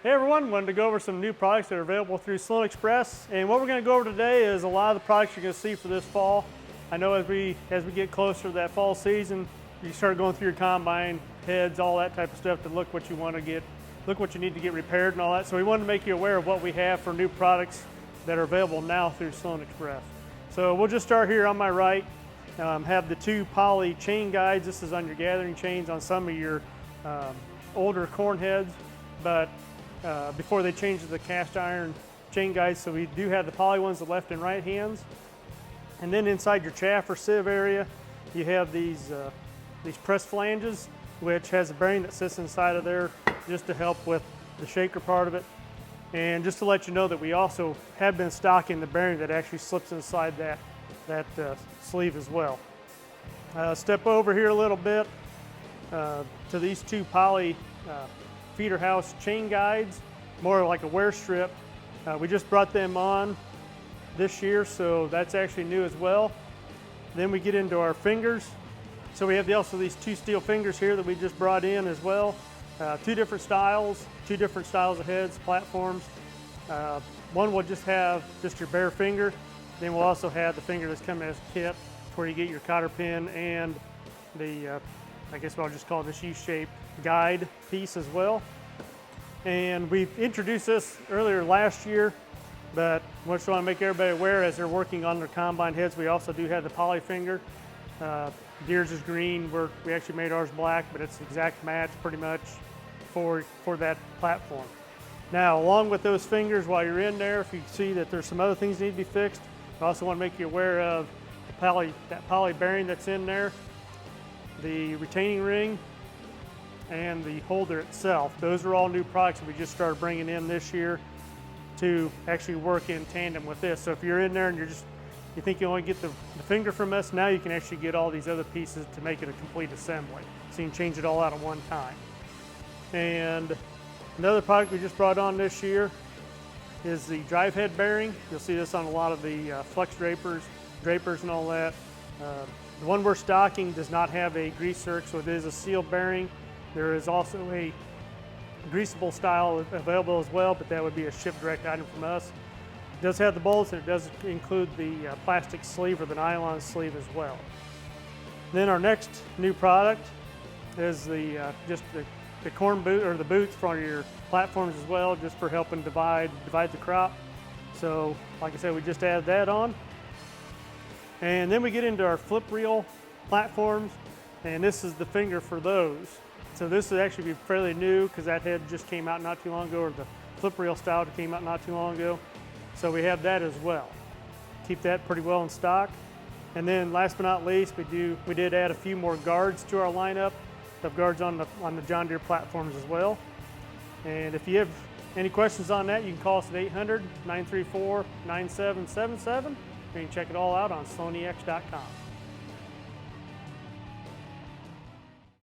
Hey everyone, wanted to go over some new products that are available through Sloan Express. And what we're going to go over today is a lot of the products you're going to see for this fall. I know as we get closer to that fall season, you start going through your combine, heads, all that type of stuff to look what you want to get, look what you need to get repaired and all that. So we wanted to make you aware of what we have for new products that are available now through Sloan Express. So we'll just start here on my right. Have the two poly chain guides. This is on your gathering chains on some of your older corn heads, but before they changed to the cast iron chain guides. So we do have the poly ones, the left and right hands. And then inside your chaff or sieve area, you have these press flanges, which has a bearing that sits inside of there just to help with the shaker part of it. And just to let you know that we also have been stocking the bearing that actually slips inside that sleeve as well. Step over here a little bit to these two poly feeder house chain guides, more like a wear strip. We just brought them on this year, so that's actually new as well. Then we get into our fingers. So we have also these two steel fingers here that we just brought in as well. Two different styles of heads, platforms. One will just have just your bare finger. Then we'll also have the finger that's coming as a kit where you get your cotter pin and the, I guess what I'll just call this U-shaped guide piece as well. And we introduced this earlier last year, but I just want to make everybody aware as they're working on their combine heads, we also do have the poly finger. Deere's is green, we actually made ours black, but it's the exact match pretty much for that platform. Now, along with those fingers, while you're in there, if you see that there's some other things that need to be fixed, I also want to make you aware of that poly bearing that's in there, the retaining ring, and the holder itself. Those are all new products that we just started bringing in this year to actually work in tandem with this. So if you're in there and you think you only get the finger from us, now you can actually get all these other pieces to make it a complete assembly. So you can change it all out at one time. And another product we just brought on this year is the drive head bearing. You'll see this on a lot of the flex drapers and all that. The one we're stocking does not have a grease zerk, so it is a sealed bearing. There is also a greasable style available as well, but that would be a ship direct item from us. It does have the bolts, and it does include the plastic sleeve or the nylon sleeve as well. Then our next new product is just the corn boot, or the boots for your platforms as well, just for helping divide the crop. So like I said, we just added that on. And then we get into our flip reel platforms, and this is the finger for those. So this would actually be fairly new because that head just came out not too long ago, or the flip reel style came out not too long ago. So we have that as well. Keep that pretty well in stock. And then last but not least, we did add a few more guards to our lineup. We have guards on the John Deere platforms as well. And if you have any questions on that, you can call us at 800-934-9777. You can check it all out on sloanex.com.